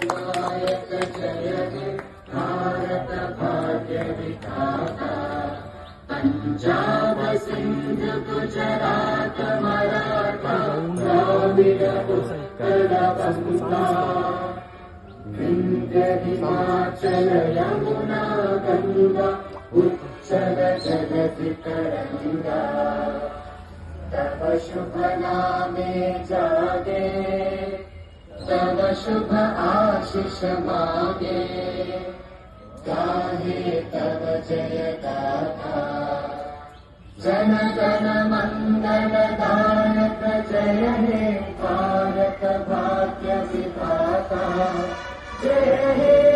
नायक जय हे भारत भाग्य विधाता। पंजाब सिंध गुजरात मराठा द्राविड उत्कल बंगा। विंध्य हिमाचल यमुना गंगा उच्चल जलधि तरंगा। तव शुभ नामे जागे तव शुभ आशीष मागे। गाहे तव जय गाथा जन गण मंगल दायक जय हे भारत भाग्य विधाता। जय हे